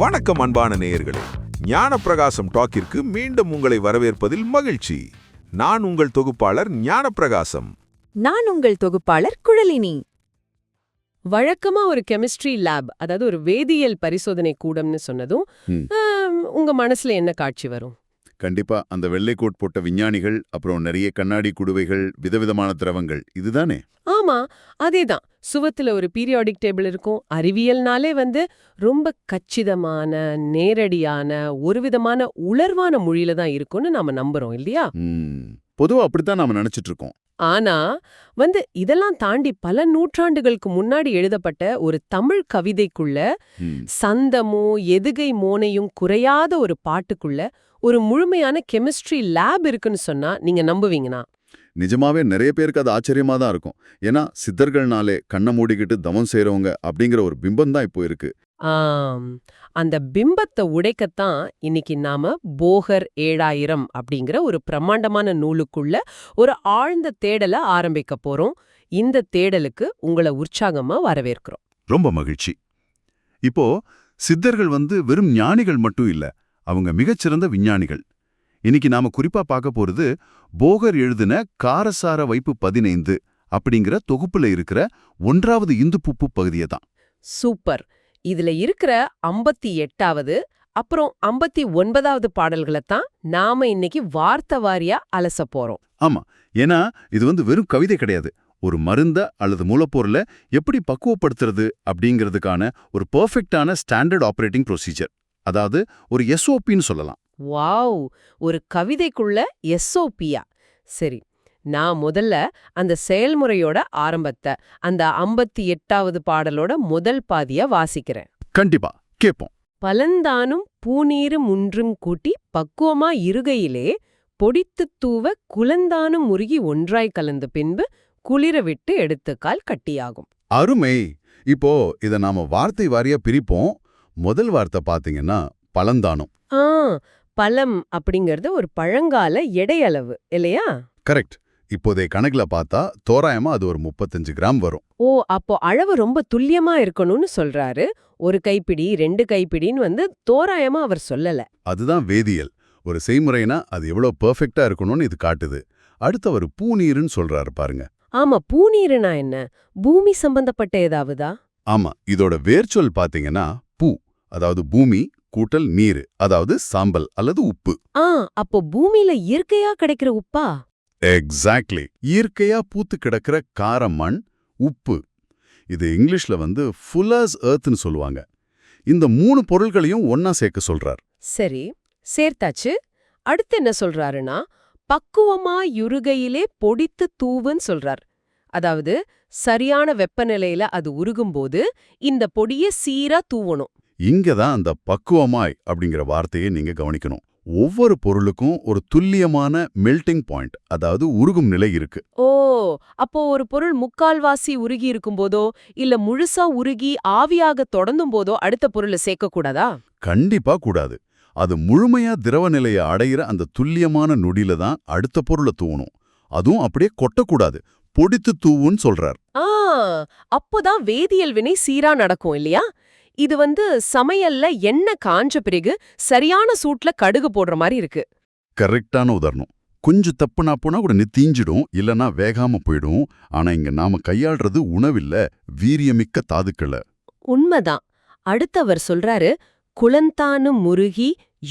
வணக்கம் அன்பான நேயர்களே, ஞானப்பிரகாசம் டாக்கிற்கு மீண்டும் உங்களை வரவேற்பதில் மகிழ்ச்சி. நான் உங்கள் தொகுப்பாளர் ஞானப்பிரகாசம். நான் உங்கள் தொகுப்பாளர் குழலினி. வழக்கமா ஒரு கெமிஸ்ட்ரி லேப், அதாவது ஒரு வேதியியல் பரிசோதனை கூடம்னு சொன்னதும் உங்க மனசுல என்ன காட்சி வரும்? கண்டிப்பா அந்த வெள்ளை கோட் போட்ட விஞ்ஞானிகள், அப்புறம் நிறைய கண்ணாடி குடுவைகள், விதவிதமான திரவங்கள், இதுதானே? ஆமா, அதேதான். சுவத்துல ஒரு பீரியாடிக் டேபிள் இருக்கும். அறிவியல்னாலே ரொம்ப கச்சிதமான, நேரடியான, ஒரு விதமான உலர்வான மொழியில தான் இருக்கும்னு நாம நம்புறோம் இல்லையா? பொதுவா அப்படித்தான் நாம நினைச்சிட்டு இருக்கோம். ஆனா இதெல்லாம் தாண்டி பல நூற்றாண்டுகளுக்கு முன்னாடி எழுதப்பட்ட ஒரு தமிழ் கவிதைக்குள்ள, சந்தமோ எதுகை மோனையும் குறையாத ஒரு பாட்டுக்குள்ள ஒரு முழுமையான கெமிஸ்ட்ரி லேப் இருக்குன்னு சொன்னா நீங்க நம்புவீங்கனா? நிஜமாவே நிறைய பேருக்கு அது ஆச்சரியமா தான் இருக்கும். ஏன்னா சித்தர்கள்னாலே கண்ணை மூடிக்கிட்டு தவம் செய்யறவங்க அப்படிங்கிற ஒரு பிம்பம் தான் இப்போ இருக்கு. அந்த பிம்பத்தை உடைக்கத்தான் இன்னைக்கு நாம போகர் 7000 அப்படிங்கிற ஒரு பிரம்மாண்டமான நூலுக்குள்ள ஒரு ஆழ்ந்த தேடலை ஆரம்பிக்க போறோம். இந்த தேடலுக்கு உங்களை உற்சாகமா வரவேற்கிறோம். ரொம்ப மகிழ்ச்சி. இப்போ சித்தர்கள் வெறும் ஞானிகள் மட்டும் இல்ல, அவங்க மிகச்சிறந்த விஞ்ஞானிகள். இன்னைக்கு நாம குறிப்பா பார்க்க போறது போகர் எழுதின காரசார வைப்பு 15 அப்படிங்கிற தொகுப்புல இருக்கிற 1வது இந்துப்புப்பு பகுதியை தான். சூப்பர். இதுல இருக்கிற 58வது அப்புறம் 59வது பாடல்களை தான் நாம இன்னைக்கு வார்த்தை வாரியா அலச போறோம். ஆமா, ஏன்னா இது வெறும் கவிதை கிடையாது. ஒரு மருந்த அல்லது மூலப்பொருளை எப்படி பக்குவப்படுத்துறது அப்படிங்கிறதுக்கான ஒரு பெர்ஃபெக்டான ஸ்டாண்டர்ட் ஆபரேட்டிங் ப்ரொசீஜர், அதாவது ஒரு எஸ்ஓபின்னு சொல்லலாம். வாவ், ஒரு கவிதைக்குள்ள எஸ்ஓபியா? சரி, நான் முதல்ல அந்த செயல்முறையோட ஆரம்பத்தை, அந்த 58வது பாடலோட முதல் பாதிய வாசிக்கிறேன். கண்டிப்பா கேப்போம். பலந்தானும் பூநீரும் முன்றும் கூட்டி பக்குவமா இருகையிலே பொடித்துத் தூவ குலந்தானும் முருகி ஒன்றாய் கலந்த பின்பு குளிர விட்டு எடுத்துக்கால் கட்டியாகும். அருமை. இப்போ இத நாம வார்த்தை வாரியா பிரிப்போம். முதல் வார்த்தை பாத்தீங்கன்னா பலந்தானும். பழம் அப்படிங்கறது ஒரு பழங்கால எடையளவு இல்லையா? கரெக்ட். இப்போதைய கணக்குல பார்த்தா தோராயமா அது ஒரு 35 கிராம் வரும். ஓ, அப்போ அளவு ரொம்ப துல்லியமா இருக்கணும்னு சொல்றாரு. ஒரு கைப்பிடி 2 கைப்பிடின்னு தோராயமா அவர் சொல்லல. அதுதான் வேதியியல். ஒரு செய்முறைனா அது எவ்வளவு பெர்ஃபெக்ட்டா இருக்கணும்னு இது காட்டுது. அடுத்து அவர் பூநீருன்னு சொல்றாரு பாருங்க. ஆமா, பூநீருனா என்ன? பூமி சம்பந்தப்பட்ட ஏதாவதா? ஆமா, இதோட வேர்ச்சொல் பாத்தீங்கன்னா பூ, அதாவது பூமி கூட்டல் நீரு, அதாவது சாம்பல் அல்லது உப்பு. அப்போ பூமியில இயற்கையா கிடைக்கிற உப்பா? எக்ஸாக்ட்லி. இயற்கையா பூத்து கிடக்கிற கார மண், உப்பு. இது இங்கிலீஷ்ல ஃபுல்லர்ஸ் எர்த்னு சொல்லுவாங்க. இந்த 3 பொருள்களையும் ஒன்னா சேர்க்க சொல்றார். சரி, சேர்த்தாச்சு. அடுத்து என்ன சொல்றாருன்னா, பக்குவமா யுருகையிலே பொடித்து தூவுன்னு சொல்றார். அதாவது சரியான வெப்பநிலையில அது உருகும்போது இந்த பொடியை சீரா தூவணும். இங்கதான் அந்த பக்குவமாய் அப்படிங்கிற வார்த்தையை நீங்க கவனிக்கணும். ஒவ்வொரு பொருளுக்கும் ஒரு துல்லியமான மெல்டிங் பாயிண்ட், அதாவது உருகும் நிலை இருக்கு. ஓ, அப்போ ஒரு பொருள் முக்கால்வாசி உருகி இருக்கும்போதோ இல்ல முழுசா உருகி ஆவியாக தொடர்ந்தும் போதோ அடுத்த பொருளை சேர்க்க கூடாதா? கண்டிப்பா கூடாது. அது முழுமையா திரவ நிலையை அடையிற அந்த துல்லியமான நொடியில தான் அடுத்த பொருளை தூவணும். அதுவும் அப்படியே கொட்டக்கூடாது, பொடித்து தூவுன்னு சொல்றார். அப்போதான் வேதியியல் வினை சீரா நடக்கும் இல்லையா? இது சமையல்ல எண்ணெய் காஞ்ச பிறகு சரியான சூட்ல கடுகு போடுற மாதிரி இருக்கு. கரெக்டான உதாரணம். கொஞ்சம் தப்புனா போனா கூட தீஞ்சிடும், இல்லனா வேகாம போயிடும். ஆனா இங்க நாம கையாள்றது உணவில்ல, வீரியமிக்க தாதுக்கள. உண்மைதான். அடுத்தவர் சொல்றாரு, குலந்தானும் முருகி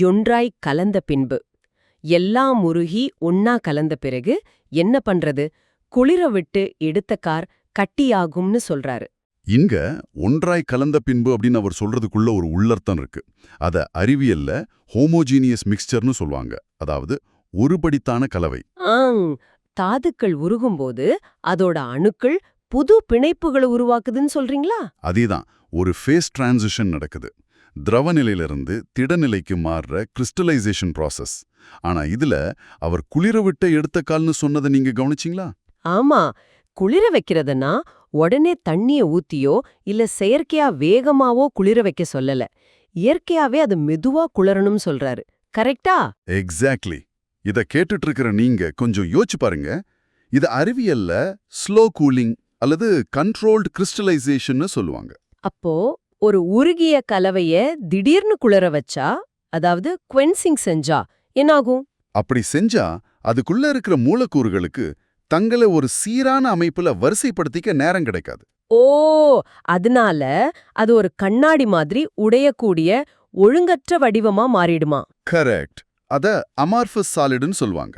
ஒன்றாய் கலந்த பின்பு. எல்லாம் முருகி ஒன்னா கலந்த பிறகு என்ன பண்றது? குளிர விட்டு எடுத்தக்கார் கட்டியாகும்னு சொல்றாரு. இங்க ஒன்றாய் கலந்த பின்பு அப்படின்னு அவர் சொல்றதுக்குள்ள ஒரு உள்ளர்த்தம் இருக்கு. அத அறிவியல்ல ஹோமோஜீனியஸ் மிக்ஸ்சர்னு சொல்லுவாங்க. அதாவது ஒருபடித்தான கலவை. தாதுக்கள் உருகும்போது அதோட அணுக்கள் புது பிணைப்புகளை உருவாக்குதுன்னு சொல்றீங்களா? அதேதான், ஒரு ஃபேஸ் டிரான்சிஷன் நடக்குது. திரவ நிலையிலிருந்து திடநிலைக்கு மாறுற கிறிஸ்டலைசேஷன் ப்ராசஸ். ஆனா இதுல அவர் குளிர விட்ட எடுத்த கால்னு சொன்னதை நீங்க கவனிச்சிங்களா? ஆமா, குளிர வைக்கிறதுனா உடனே தண்ணிய ஊத்தியோ இல்ல செயற்கையா வேகமாவோ குளிர வைக்க சொல்லல. இயற்கையாவே அது மெதுவா குளிரணும்னு சொல்றாரு. கரெக்டா? எக்ஸாக்ட்லி. இத கேட்டுட்டு இருக்கிற நீங்க கொஞ்சம் யோசிச்சு பாருங்க. இது அறிவியல்ல ஸ்லோ கூலிங் அல்லது கண்ட்ரோல்டு கிறிஸ்டலைசேஷன் சொல்லுவாங்க. அப்போ ஒரு உருகிய கலவைய திடீர்னு குளிர வச்சா, அதாவது குவென்சிங் செஞ்சா என்னாகும்? அப்படி செஞ்சா அதுக்குள்ள இருக்கிற மூலக்கூறுகளுக்கு தங்களை ஒரு சீரான அமைப்புல வரிசைப்படுத்திக்க நேரம் கிடைக்காது. ஓ, அதனால அது ஒரு கண்ணாடி மாதிரி உடையக்கூடிய ஒழுங்கற்ற வடிவமா மாறிடுமா? கரெக்ட். அத அமார்ஃபஸ் சாலிடுன்னு சொல்லுவாங்க.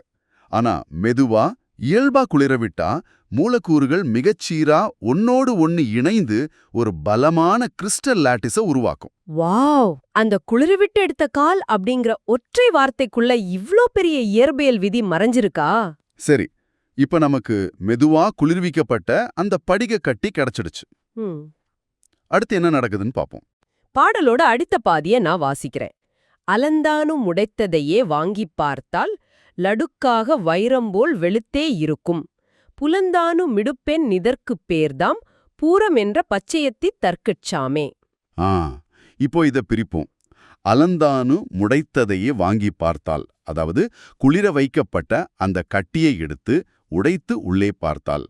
ஆனா மெதுவா இயல்பா குளிர விட்டா மூலக்கூறுகள் மிகச்சீரா ஒன்னோடு ஒன்னு இணைந்து ஒரு பலமான கிறிஸ்டல் லாட்டிஸ உருவாக்கும். வாவ்! அந்த குளிரவிட்டு எடுத்த கால் அப்படிங்கிற ஒற்றை வார்த்தைக்குள்ள இவ்ளோ பெரிய இயற்பியல் விதி மறைஞ்சிருக்கா? சரி, இப்ப நமக்கு மெதுவா குளிர்விக்கப்பட்ட அந்த படிக கட்டி கிடைச்சிடுச்சு. ம். அடுத்து என்ன நடக்குதுன்னு பாப்போம். பாடலோட அடுத்த பாதிய நான் வாசிக்கிறேன். அலந்தானும் உடைத்ததையே வாங்கிப் பார்த்தால் லடுக்காக வைரம்போல் வெளுத்தே இருக்கும். புலந்தானு மிடுப்பெண் நிதற்குப் பேர்தாம் பூரமென்ற பச்சையத்தித் தற்கச்சாமே. ஆ, இப்போ இத பிரிப்போம். அலந்தானு முடைத்ததையே வாங்கி பார்த்தால், அதாவது குளிர வைக்கப்பட்ட அந்த கட்டியை எடுத்து உடைத்து உள்ளே பார்த்தால்.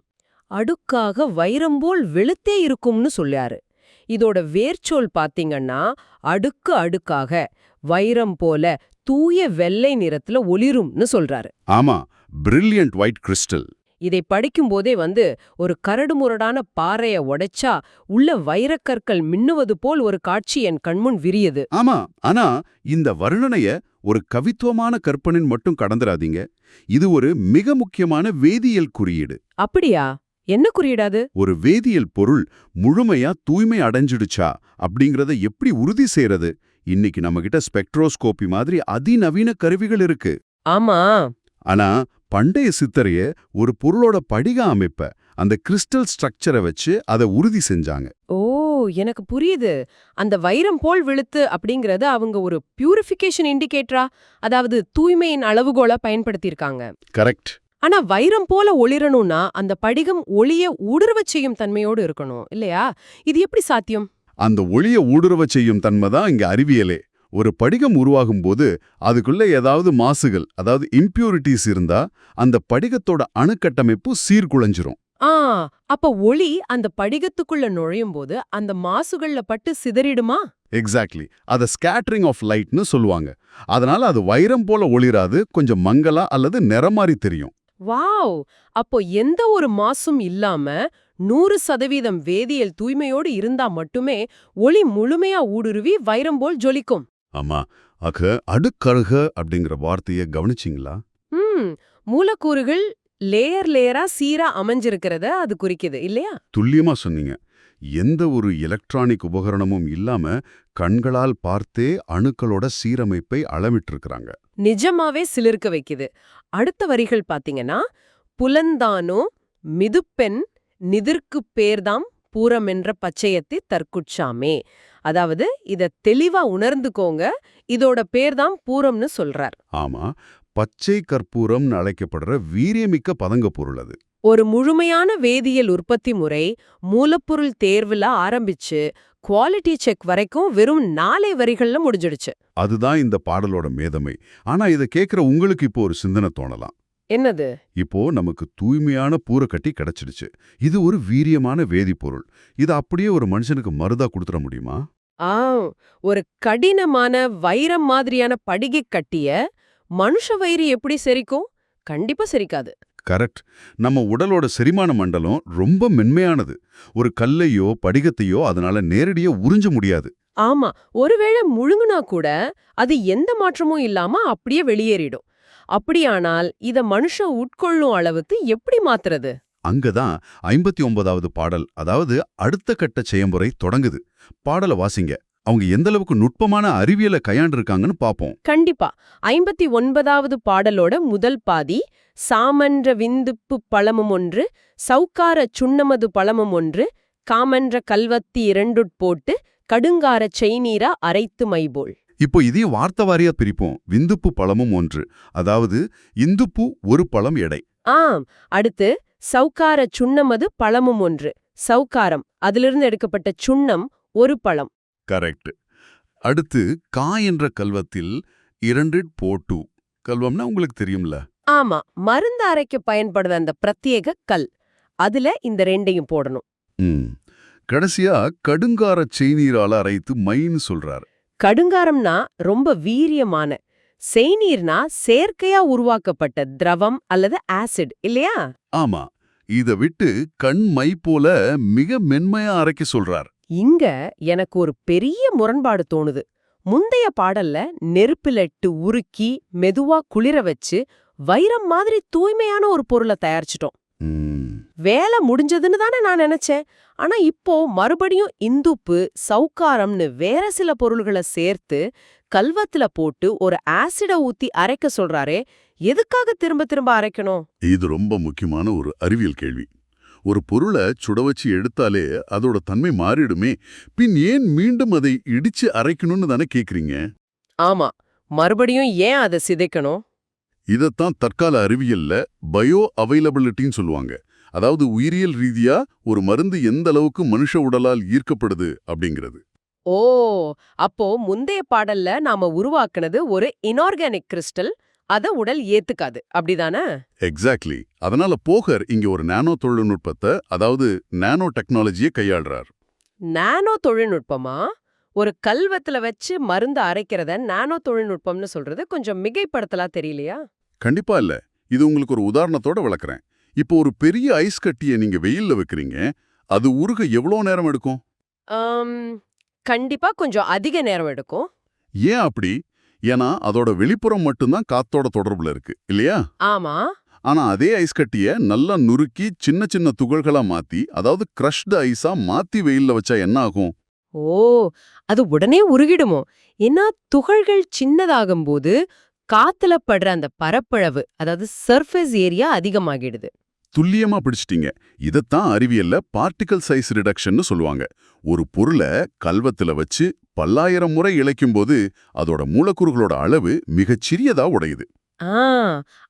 அடுக்காக வைரம்போல் வெளுத்தே இருக்கும்னு சொல்றாரு. இதோட வேர்ச்சொல் பாத்தீங்கன்னா அடுக்கு அடுக்காக வைரம் போல தூய வெள்ளை நிறத்துல ஒளிரும்னு சொல்றாரு. ஆமா, பிரில்லியன்ட் ஒயிட் கிறிஸ்டல். இதை படிக்கும்போதே ஒரு கரடுமுரடான பாறைய உடைச்சா உள்ள வைரக்கற்கள் மின்னுவது போல் ஒரு காட்சி என் கண்முன் விரியது. ஆமா, ஆனா இந்த வர்ணனைய ஒரு கவித்துவமான கற்பனின் மட்டும் கடந்துராதீங்க. இது ஒரு மிக முக்கியமான வேதியியல் குறியீடு. அப்படியா? என்ன குறியிடாது? ஒரு வேதியியல் பொருள் முழுமையா தூய்மை அடைஞ்சிடுச்சா அப்படிங்கறத எப்படி உறுதி செய்யறது? இன்னைக்கு நம்மகிட்ட ஸ்பெக்ட்ரோஸ்கோபி மாதிரி அதிநவீன கருவிகள் இருக்கு. ஆமா. ஆனா பண்டைய சித்தரைய ஒரு பொருளோட படிக அமைப்ப, அந்த கிறிஸ்டல் ஸ்ட்ரக்சரை வச்சு அதை உறுதி செஞ்சாங்க. ஓ, எனக்கு புரியுது. அந்த வைரம் போல் வெளுத்து அப்படிங்கறது அவங்க ஒரு பியூரிஃபிகேஷன் இண்டிகேட்டரா, அதாவது தூய்மையின் அளவுகோலா பயன்படுத்தியிருக்காங்க. கரெக்ட். ஆனா வைரம் போல ஒளிரணும்னா அந்த படிகம் ஒளிய ஊடுருவச் செய்யும் தன்மையோடு இருக்கணும் இல்லையா? இது எப்படி சாத்தியம்? அந்த ஒளிய ஊடுருவ செய்யும் தன்மைதான் இங்க அறிவியலே. ஒரு படிகம் உருவாகும் போது அதுக்குள்ள ஏதாவது மாசுகள், அதாவது இம்பியூரிட்டிஸ் இருந்தா அந்த படிகத்தோட அணுக்கட்டமைப்பு சீர்குலைஞ்சிரும். அப்ப ஒளி அந்த படிகத்துக்குள்ள நுழையும் போது அந்த மாசுகள்ல பட்டு சிதறிடுமா? எக்ஸாக்ட்லி. அத ஸ்கேட்டரிங் ஆஃப் லைட்னு சொல்லுவாங்க. அதனால அது வைரம் போல ஒளிராது, கொஞ்சம் மங்கலா அல்லது நிறமாறி தெரியும். வாவ்! அப்போ எந்த ஒரு மாசும் இல்லாம 100% வேதியியல் தூய்மையோடு இருந்தா மட்டுமே ஒளி முழுமையா ஊடுருவி வைரம் போல் ஜொலிக்கும். ஆமா, அடுக்கருக அப்படிங்கிற வார்த்தைய கவனிச்சிங்களா? மூலக்கூறுகள் லேயர் லேயரா சீரா அமைஞ்சிருக்கிறத அது குறிக்குது இல்லையா? துல்லியமா சொன்னீங்க. எந்த ஒரு எலக்ட்ரானிக் உபகரணமும் இல்லாம கண்களால் பார்த்தே அணுக்களோட சீரமைப்பை அளவிட்டிருக்கிறாங்க. நிஜமாவே சிலிர்க்க வைக்குது. அடுத்த வரிகள் பாத்தீங்கன்னா, புலந்தானோ மிதுப்பெண் நிதிர்க்குப் பேர்தாம் பூரமென்ற பச்சையத்தி தற்குச்சாமே. அதாவது இத தெளிவா உணர்ந்துக்கோங்க, இதோட பேர்தாம் பூரம்னு சொல்றார். ஆமா, பச்சை கற்பூரம்னு அழைக்கப்படுற வீரியமிக்க பதங்க பொருள் அது. ஒரு முழுமையான வேதியியல் உற்பத்தி முறை மூலப்பொருள் தேர்வுல ஆரம்பிச்சு குவாலிட்டி செக் வரைக்கும் வெறும் 4 வரிகள்ல முடிஞ்சிடுச்சு. அதுதான் இந்த பாடலோட மேதமை. ஆனா இத கேக்குற உங்களுக்கு இப்போ ஒரு சிந்தனை தோணலாம். என்னது? இப்போ நமக்கு தூய்மையான பூரக்கட்டி கிடைச்சிடுச்சு. இது ஒரு வீரியமான வேதிப்பொருள். இத அப்படியே ஒரு மனுஷனுக்கு மருந்தா கொடுத்துட முடியுமா? ஒரு கடினமான வைரம் மாதிரியான படிகை கட்டிய மனுஷ வயிறு எப்படி செரிக்கும்? கண்டிப்பா செரிக்காது. கரெக்ட். நம்ம உடலோட செரிமான மண்டலம் ரொம்ப மென்மையானது. ஒரு கல்லையோ படிகத்தையோ அதனால நேரடியா உறிஞ்ச முடியாது. ஆமா, ஒருவேளை முழுங்குனா கூட அது எந்த மாற்றமும் இல்லாம அப்படியே வெளியேறிடும். அப்படியானால் இத மனுஷன் உட்கொள்ளும் அளவுக்கு எப்படி மாத்துறது? அங்கதான் 59வது பாடல், அதாவது அடுத்த கட்ட செயல்முறை தொடங்குது. பாடல வாசிங்க. அவங்க எந்த அளவுக்கு நுட்பமான அறிவியலை கையாண்டிருக்காங்கன்னு பாப்போம். கண்டிப்பா. 59வது பாடலோட முதல் பாதி, சாமன்ற விந்துப்பு பழமும் ஒன்று, சவுக்காரச் சுண்ணமது பழமும் ஒன்று, காமன்ற கல்வத்தி 2 போட்டு, கடுங்காரச் செய்நீரா அரைத்து மைபோல். இப்போ இதையும் வார்த்தை வாரியா பிரிப்போம். விந்துப்பு பழமும் ஒன்று, அதாவது இந்துப்பு ஒரு பழம் எடை. அடுத்து சவுக்காரச் சுண்ணமது பழமும் ஒன்று, சவுக்காரம் அதிலிருந்து எடுக்கப்பட்ட சுண்ணம் ஒரு பழம். கரெக்ட். அடுத்து கா என்ற கல்வத்தில் 2 போட்டு. கல்வம்னா உங்களுக்கு தெரியும்ல? ஆமா, மருந்து அரைக்க பயன்படுற அந்த பிரத்யேக கல். அதுல இந்த 2ஐயும் போடணும். கடைசியா கடுங்காரச் செய்நீரால அரைத்து மைன்னு சொல்றாரு. கடுங்காரம்னா ரொம்ப வீரியமான, செய்நீர்னா செயற்கையா உருவாக்கப்பட்ட திரவம் அல்லது ஆசிட் இல்லையா? ஆமா, இத விட்டு கண் மை போல மிக மென்மையா அரைக்க சொல்றார். இங்க எனக்கு ஒரு பெரிய முரண்பாடு தோணுது. முந்தைய பாடல்ல நெருப்பிலிட்டு உருக்கி மெதுவா குளிர வச்சு வைரம் மாதிரி தூய்மையான ஒரு பொருளை தயாரிச்சிட்டோம். வேலை முடிஞ்சதுன்னு தானே நான் நினைச்சேன். ஆனா இப்போ மறுபடியும் இந்துப்பு சவுக்காரம்னு வேற சில பொருள்களை சேர்த்து கல்வத்துல போட்டு ஒரு ஆசிட ஊத்தி அரைக்க சொல்றாரே, எதுக்காக திரும்ப திரும்ப அரைக்கணும்? இது ரொம்ப முக்கியமான ஒரு அறிவியல் கேள்வி. ஒரு பொருளை சுட வச்சு எடுத்தாலே அதோட தன்மை மாறிடுமே, பின் ஏன் மீண்டும் அதை இடிச்சு அரைக்கணும்னு தானே கேக்குறீங்க? ஆமா, மறுபடியும் ஏன் அதை சிதைக்கணும்? இதத்தான் தற்கால அறிவியல்ல பயோ அவைலபிலிட்டின்னு சொல்லுவாங்க. அதாவது உயிரியல் ரீதியா ஒரு மருந்து எந்த அளவுக்கு மனுஷ உடலால் ஈர்க்கப்படுது அப்படிங்கிறது. ஓ, அப்போ முந்தைய பாடல்ல நாம உருவாக்குனது ஒரு இன்ஆர்கானிக் கிறிஸ்டல், அத உடல் ஏத்துக்காது, அப்படிதானே? எக்ஸாக்ட்லி. அதனால போகர் இங்க ஒரு நானோ தொழில்நுட்பத்தை, அதாவது நானோ டெக்னாலஜியை கையாளுறார். நானோ தொழில்நுட்பமா? ஒரு கல்வத்துல வச்சு மருந்து அரைக்கிறத நானோ தொழில்நுட்பம்னு சொல்றது கொஞ்சம் மிகைப்படுத்தலா தெரியலையா? கண்டிப்பா இல்ல. இது உங்களுக்கு ஒரு உதாரணத்தோட விளக்குறேன். இப்போ ஒரு பெரிய ஐஸ் கட்டியை நீங்க வெயில்ல வைக்கிறீங்க, அது உருக எவ்வளோ நேரம் எடுக்கும்? கண்டிப்பா கொஞ்சம் அதிக நேரம் எடுக்கும். ஏன் அப்படி? ஏன்னா அதோட வெளிப்புறம் மட்டும்தான் காத்தோட தொடர்புல இருக்கு இல்லையா? ஆமா. ஆனா அதே ஐஸ் கட்டிய நல்லா நுறுக்கி சின்ன சின்ன துகள்களா மாத்தி, அதாவது கிரஷ்டு ஐஸா மாத்தி வெயில்ல வச்சா என்ன ஆகும்? ஓ, அது உடனே உருகிடுமோ? ஏன்னா துகள்கள் சின்னதாகும்போது காத்துல படுற அந்த பரப்பளவு, அதாவது சர்ஃபேஸ் ஏரியா அதிகமாகிடுது. துல்லியமா பிடிச்சிட்டீங்க. இதத்தான் அறிவியல்ல பார்ட்டிகல் சைஸ் ரிடக்ஷன்னு சொல்லுவாங்க. ஒரு பொருளை கல்வத்துல வச்சு பல்லாயிரம் முறை இழைக்கும்போது அதோட மூலக்கூறுகளோட அளவு மிகச் சிறியதா உடையுது.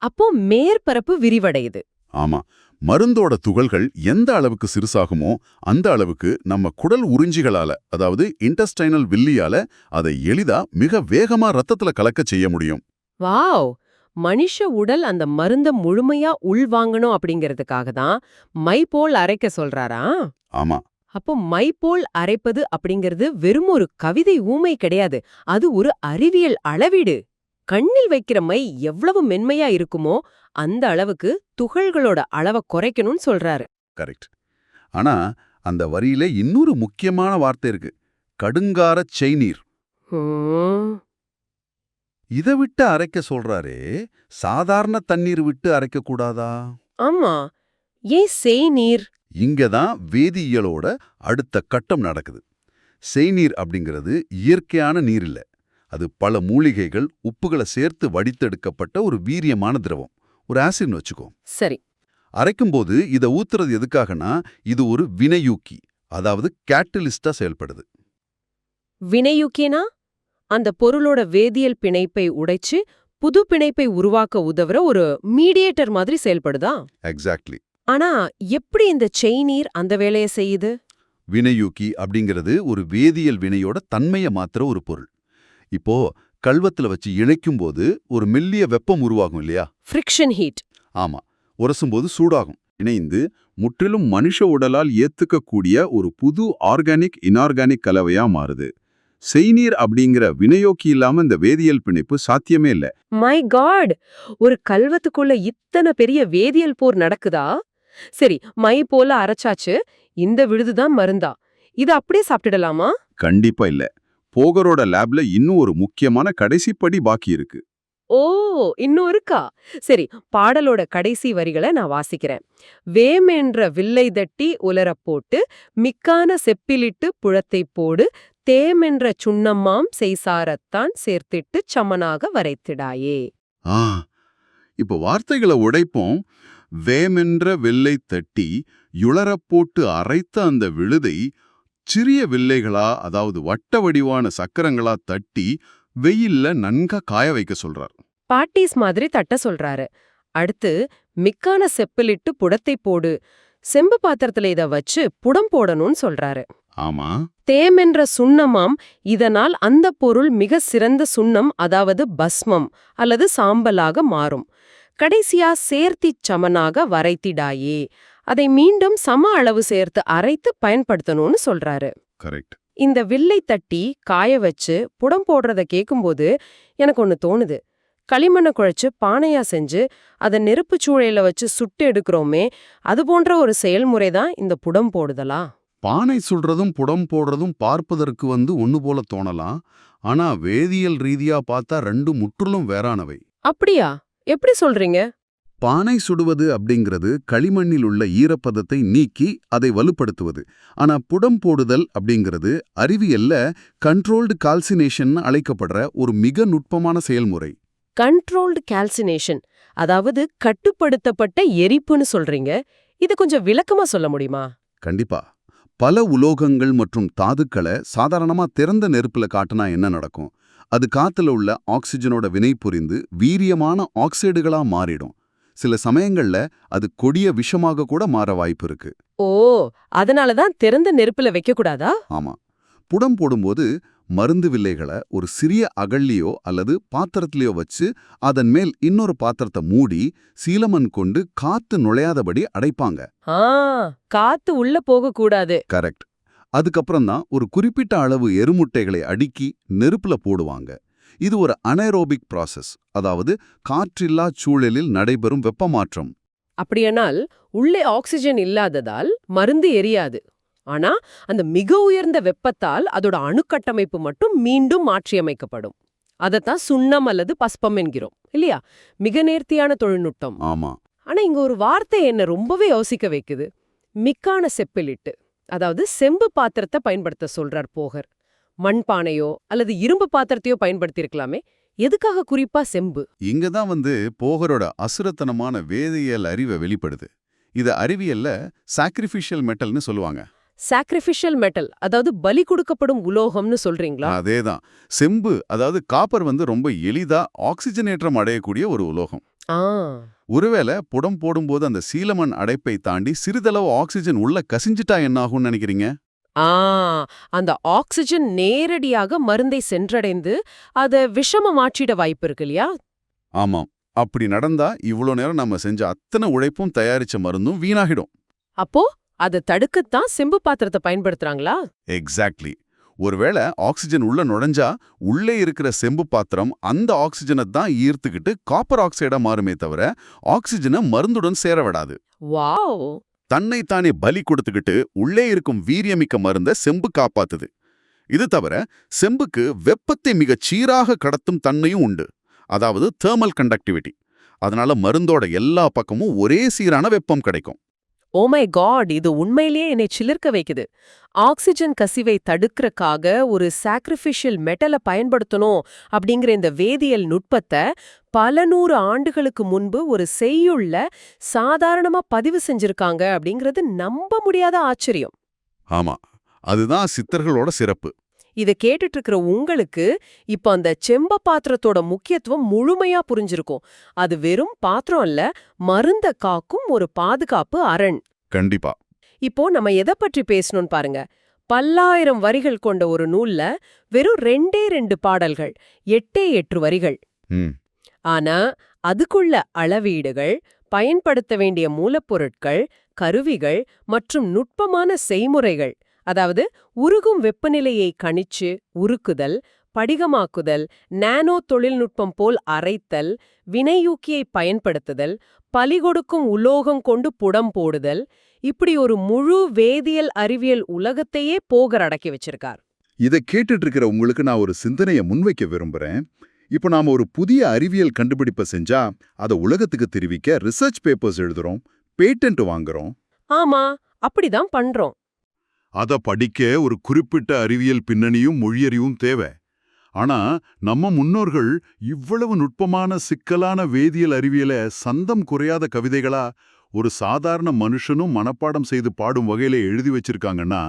அப்போ மேற்பரப்பு விரிவடையுது. ஆமா, மருந்தோட துகள்கள் எந்த அளவுக்கு சிறுசாகுமோ அந்த அளவுக்கு நம்ம குடல் உறிஞ்சிகளால, அதாவது இன்டெஸ்டைனல் வில்லியால அதை எளிதா மிக வேகமா ரத்தத்துல கலக்க செய்ய முடியும். வாவ்! மனுஷ உடல் அந்த மருந்த முழுமையா உள்வாங்கணும் அப்படிங்கிறதுக்காக தான் மை போல் அரைக்க சொல்றாரா? ஆமா. அப்போ மை போல் அரைப்பது அப்படிங்கிறது வெறும் ஒரு கவிதை ஊமை கிடையாது, அது ஒரு அறிவியல் அளவீடு. கண்ணில் வைக்கிற மை எவ்வளவு மென்மையா இருக்குமோ அந்த அளவுக்கு துகள்களோட அளவை குறைக்கணும்னு சொல்றாரு. கரெக்ட். ஆனா அந்த வரியில இன்னொரு முக்கியமான வார்த்தை இருக்கு, கடுங்காரச் செய்நீர். இத விட்டு அரைக்க சொல்றாரே, சாதாரண தண்ணீர் விட்டு அரைக்க கூடாதா? ஆமா, ஏன் செய்நீர்? இங்கதான் வேதியியலோட அடுத்த கட்டம் நடக்குது. செய்நீர் அப்படிங்கிறது இயற்கையான நீர் இல்ல. அது பல மூலிகைகள் உப்புகளை சேர்த்து வடித்தெடுக்கப்பட்ட ஒரு வீரியமான திரவம், ஒரு ஆசிட்னு வச்சுக்கோ. சரி. அரைக்கும்போது இத ஊத்துறது எதுக்காகனா, இது ஒரு வினையூக்கி, அதாவது கேட்டலிஸ்டா செயல்படுது. வினையூக்கினா அந்த பொருளோட வேதியியல் பிணைப்பை உடைச்சு புது பிணைப்பை உருவாக்க உதவுற ஒரு மீடியேட்டர் மாதிரி செயல்படுதா? எக்ஸாக்ட்லி. ஆனா எப்படி இந்த செய்நீர் அந்த வேலையை செய்யுது? வினையூக்கி அப்படிங்கிறது ஒரு வேதியியல் வினையோட தன்மையை மாத்துற ஒரு பொருள். இப்போ கல்வத்துல வச்சு இணைக்கும்போது ஒரு மெல்லிய வெப்பம் உருவாகும் இல்லையா? Friction heat. ஆமா, உரசும்போது சூடாகும். இணைந்து முற்றிலும் மனுஷ உடலால் ஏத்துக்கக்கூடிய ஒரு புது ஆர்கானிக் இன்ஆர்கானிக் கலவையா மாறுது. செய்நீர் அப்படிங்கிற வினையோக்கி இல்லாம இந்த வேதியியல் பிணைப்பு சாத்தியமே இல்ல. My God! ஒரு கல்வத்துக்குள்ள இத்தனை பெரிய வேதியியல் போர் நடக்குதா? சரி, மை போல அரைச்சாச்சு, இந்த விழுதுதான் மருந்தா? இது அப்படியே சாப்பிட்டுடலாமா? கண்டிப்பா இல்ல. போகரோட லேப்ல இன்னும் ஒரு முக்கியமான கடைசி படி பாக்கி இருக்கு. ஓ, இன்னும் இருக்கா? சரி, பாடலோட கடைசி வரிகளை நான் வாசிக்கிறேன். வேமென்ற வில்லை தட்டி உலரப் போட்டு மிக்கான செப்பிலிட்டு புழத்தை போடு தேமென்ற சுண்ணம்மாம் செய்சாரத்தான் சேர்த்திட்டு சமனாக வரைத்திடாயே. இப்போ வார்த்தைகளை உடைப்போம். வேமென்ற வில்லை தட்டி யுளரப் போட்டு அரைத்த அந்த விழுதை சிறிய வில்லைகளா, அதாவது வட்ட வடிவான சக்கரங்களா தட்டி வெயில்ல நன்கா காய வைக்க சொல்றார். பாட்டீஸ் மாதிரி தட்ட சொல்றாரு. அடுத்து மிக்கான செப்பிலிட்டு புடத்தை போடு, செம்பு பாத்திரத்துல இத வச்சு புடம் போடணும்னு சொல்றாரு. ஆமா. தேமென்ற சுண்ணமாம், இதனால் அந்த பொருள் மிக சிறந்த சுண்ணம், அதாவது பஸ்மம் அல்லது சாம்பலாக மாறும். கடைசியா சேர்த்திச் சமனாக வரைத்திடாயே, அதை மீண்டும் சம அளவு சேர்த்து அரைத்து பயன்படுத்தணும்னு சொல்றாரு. கரெக்ட். இந்த வில்லை தட்டி காய வச்சு புடம் போடுறத கேக்கும்போது எனக்கு ஒன்னு தோணுது. களிமண்ணை குழைச்சு பானையா செஞ்சு அதை நெருப்பு சூளையில வச்சு சுட்டு எடுக்கிறோமே, அது போன்ற ஒரு செயல்முறை தான் இந்த புடம் போடுதலா? பானை சுடுறதும் புடம் போடுறதும் பார்ப்பதற்கு ஒண்ணு போல தோணலாம். ஆனா வேதியியல் ரீதியா பார்த்தா ரெண்டும் முற்றிலும் வேறானவை. அப்படியா? எப்படி சொல்றீங்க? பானை சுடுவது அப்படிங்கிறது களிமண்ணில் உள்ள ஈரப்பதத்தை நீக்கி அதை வலுப்படுத்துவது. ஆனா புடம் போடுதல் அப்படிங்கிறது அறிவியல்ல கண்ட்ரோல்டு கால்சினேஷன் அழைக்கப்படுற ஒரு மிக நுட்பமான செயல்முறை. கண்ட்ரோல்டு கால்சினேஷன், அதாவது கட்டுப்படுத்தப்பட்ட எரிப்புன்னு சொல்றீங்க. இது கொஞ்சம் விளக்கமா சொல்ல முடியுமா? கண்டிப்பா. பல உலோகங்கள் மற்றும் தாதுக்களை சாதாரணமா திறந்த நெருப்புல காட்டினா என்ன நடக்கும்? அது காத்துல உள்ள ஆக்சிஜனோட வினை புரிந்து வீரியமான ஆக்சைடுகளா மாறிடும். சில சமயங்கள்ல அது கொடிய விஷமாக கூட மாற வாய்ப்பு இருக்கு. ஓ, அதனாலதான் திறந்த நெருப்புல வைக்க கூடாதா? ஆமா. புடம் போடும்போது மருந்து வில்லைகளை ஒரு சிறிய அகழ்லியோ அல்லது பாத்திரத்திலையோ வச்சு அதன் மேல் இன்னொரு பாத்திரத்தை மூடி சீலமண் கொண்டு காத்து நுழையாதபடி அடைப்பாங்க. காத்து உள்ள போக கூடாது. கரெக்ட். அதுக்கப்புறம் தான் ஒரு குறிப்பிட்ட அளவு எருமுட்டைகளை அடுக்கி நெருப்புல போடுவாங்க. இது ஒரு அனேரோபிக் ப்ராசஸ், அதாவது காற்றில்லா சூழலில் நடைபெறும் வெப்பமாற்றம். அப்படியானால் உள்ளே ஆக்சிஜன் இல்லாததால் மருந்து எரியாது. ஆனா அந்த மிக உயர்ந்த வெப்பத்தால் அதோட அணுக்கட்டமைப்பு மட்டும் மீண்டும் மாற்றியமைக்கப்படும். அதத்தான் சுண்ணம் அல்லது பஸ்பம் என்கிறோம் இல்லையா? மிக நேர்த்தியான தொழில்நுட்பம். ஆமா. ஆனா இங்க ஒரு வார்த்தை என்ன ரொம்பவே யோசிக்க வைக்குது. மிக்கான செப்பிலிட்டு, அதாவது செம்பு பாத்திரத்தை பயன்படுத்த சொல்றார் போகர். மண்பானையோ அல்லது இரும்பு பாத்திரத்தையோ பயன்படுத்தியிருக்கலாமே, எதுக்காக குறிப்பா செம்பு? இங்கதான் போகரோட அசுரத்தனமான வேதியியல் அறிவை வெளிப்படுது. இது அறிவியல்ல சாக்ரிஃபிஷியல் மெட்டல்னு சொல்லுவாங்க. சாக்ரிஃபிஷியல் மெட்டல், அதாவது பலி கொடுக்கப்படும் உலோகம்னு சொல்றீங்களா? அதேதான். செம்பு, அதாவது காப்பர் ரொம்ப எளிதா ஆக்சிஜனேற்றம் அடையக்கூடிய ஒரு உலோகம். ஒருவேளை புடம் போடும்போது அந்த சீலமண் அடைப்பை தாண்டி சிறிதளவு ஆக்சிஜன் உள்ள கசிஞ்சிட்டா என்ன ஆகும்னு நினைக்கிறீங்க? அந்த ஆக்சிஜன் நேரடியாக மருந்தை சென்றடைந்து அத விஷமா மாற்றிட வாய்ப்பு இருக்கு இல்லையா? ஆமாம். அப்படி நடந்தா இவ்ளோ நேரம் நம்ம செஞ்ச அத்தனை உழைப்பும் தயாரிச்ச மருந்தும் வீணாகிடும். அப்போ அதை தடுக்கத்தான் செம்பு பாத்திரத்தை பயன்படுத்துறாங்களா? எக்ஸாக்ட்லி. ஒருவேளை ஆக்சிஜன் உள்ள நுழைஞ்சா உள்ளே இருக்கிற செம்பு பாத்திரம் அந்த ஆக்சிஜனை தான் ஈர்த்துக்கிட்டு காப்பர் ஆக்சைடா மாறுமே தவிர ஆக்சிஜனை மருந்துடன் சேர விடாது. வாவ்! தன்னைத்தானே பலி கொடுத்துக்கிட்டு உள்ளே இருக்கும் வீரியமிக்க மருந்த செம்பு காப்பாத்துது. இது தவிர செம்புக்கு வெப்பத்தை மிகச் சீராக கடத்தும் தன்மையும் உண்டு, அதாவது தெர்மல் கண்டக்டிவிட்டி. அதனால மருந்தோட எல்லா பக்கமும் ஒரே சீரான வெப்பம் கிடைக்கும். ஓ மை காட், இது உண்மையிலேயே என்னை சிலிர்க்க வைக்குது. ஆக்சிஜன் கசிவை தடுக்கிறக்காக ஒரு சாக்ரிஃபிஷியல் மெட்டலை பயன்படுத்தணும் அப்படிங்கிற இந்த வேதியியல் நுட்பத்தை பல 100 ஆண்டுகளுக்கு முன்பு ஒரு செய்யுள்ள சாதாரணமா பதிவு செஞ்சிருக்காங்க அப்படிங்கிறது நம்ப முடியாத ஆச்சரியம். ஆமா, அதுதான் சித்தர்களோட சிறப்பு. இத கேட்டுட்டு இருக்கிற உங்களுக்கு இப்ப அந்த செம்ப பாத்திரத்தோட முக்கியத்துவம் முழுமையா புரிஞ்சிருக்கும். அது வெறும் பாத்திரம் அல்ல, மருந்த காக்கும் ஒரு பாதுகாப்பு அரண். கண்டிப்பா. இப்போ நம்ம எதை பற்றி பேசணும்னு பாருங்க. பல்லாயிரம் வரிகள் கொண்ட ஒரு நூல்ல வெறும் 2 பாடல்கள், 8 வரிகள். ஆனா அதுக்குள்ள அளவீடுகள், பயன்படுத்த வேண்டிய மூலப்பொருட்கள், கருவிகள் மற்றும் நுட்பமான செய்முறைகள், அதாவது உருகும் வெப்பநிலையை கணிச்சு உருக்குதல், படிகமாக்குதல், நானோ தொழில்நுட்பம் போல் அரைத்தல், வினையூக்கியை பயன்படுத்துதல், பலி கொடுக்கும் உலோகம் கொண்டு புடம் போடுதல், இப்படி ஒரு முழு வேதியியல் அறிவியல் உலகத்தையே போகர் அடக்கி வச்சிருக்கார். இதை கேட்டுட்டு இருக்கிற உங்களுக்கு நான் ஒரு சிந்தனையை முன்வைக்க விரும்புறேன். இப்போ நாம ஒரு புதிய அறிவியல் கண்டுபிடிப்பை செஞ்சா அதை உலகத்துக்கு தெரிவிக்க ரிசர்ச் பேப்பர்ஸ் எழுதுறோம், பேட்டன்ட் வாங்குறோம். ஆமா, அப்படிதான் பண்றோம். அதை படிக்க ஒரு குறிப்பிட்ட அறிவியல் பின்னணியும் மொழியறிவும் தேவை. ஆனா நம்ம முன்னோர்கள் இவ்வளவு நுட்பமான சிக்கலான வேதியியல் அறிவியலை சந்தம் குறையாத கவிதைகளா ஒரு சாதாரண மனுஷனும் மனப்பாடம் செய்து பாடும் வகையில எழுதி வச்சிருக்காங்கன்னா,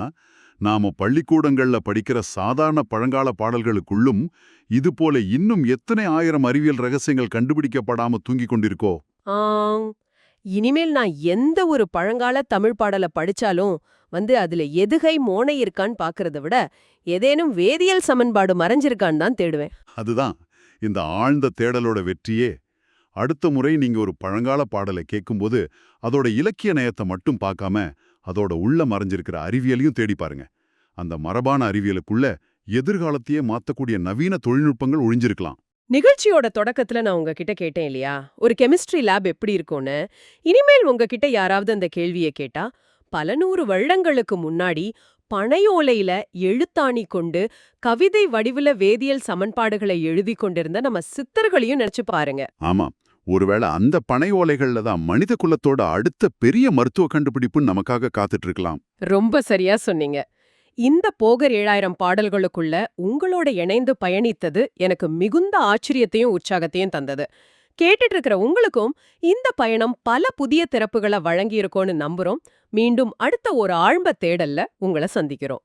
நாம பள்ளிக்கூடங்கள்ல படிக்கிற சாதாரண பழங்கால பாடல்களுக்குள்ளும் இது போல இன்னும் எத்தனை ஆயிரம் அறிவியல் ரகசியங்கள் கண்டுபிடிக்கப்படாம தூங்கிக் கொண்டிருக்கோ? இனிமேல் நான் எந்த ஒரு பழங்கால தமிழ் பாடலை படிச்சாலும் அதுல எதுகை மோனை இருக்கான்னு பாக்குறத விட ஏதேனும் வேதியியல் சமன்பாடு மறைஞ்சிருக்கான்னு தான் தேடுவேன். அதுதான் இந்த ஆழ்ந்த தேடலோட வெற்றியே. அடுத்த முறை நீங்க ஒரு பழங்கால பாடலை கேட்கும்போது அதோட இலக்கிய நயத்தை மட்டும் பார்க்காம அதோட உள்ள மறைஞ்சிருக்கிற அறிவியலையும் தேடி பாருங்க. அந்த மரபான அறிவியலுக்குள்ள எதிர்காலத்தையே மாத்தக்கூடிய நவீன தொழில்நுட்பங்கள் ஒழிஞ்சிருக்கலாம். நிகழ்ச்சியோட தொடக்கத்துல நான் உங்ககிட்ட கேட்டேன் இல்லையா, ஒரு கெமிஸ்ட்ரி லேப் எப்படி இருக்கும்னு. இனிமேல் உங்ககிட்ட யாராவது அந்த கேள்வியை கேட்டா, பல 100 வருடங்களுக்கு முன்னாடி பனையோலையில எழுத்தாணி கொண்டு கவிதை வடிவுல வேதியியல் சமன்பாடுகளை எழுதி கொண்டிருந்த நம்ம சித்தர்களையும் நினைச்சு பாருங்க. ஆமா, ஒருவேளை அந்த பனை ஓலைகள்ல தான் மனித குலத்தோட அடுத்த பெரிய மருத்துவ கண்டுபிடிப்புன்னு நமக்காக காத்துட்டு இருக்கலாம். ரொம்ப சரியா சொன்னீங்க. இந்த போகர் 7000 பாடல்களுக்குள்ள உங்களோட இணைந்து பயணித்தது எனக்கு மிகுந்த ஆச்சரியத்தையும் உற்சாகத்தையும் தந்தது. கேட்டுட்டு இருக்கிற உங்களுக்கும் இந்த பயணம் பல புதிய திறப்புகளை வழங்கியிருக்கோன்னு நம்புறோம். மீண்டும் அடுத்த ஒரு ஆழ்ந்த தேடல்ல உங்களை சந்திக்கிறோம்.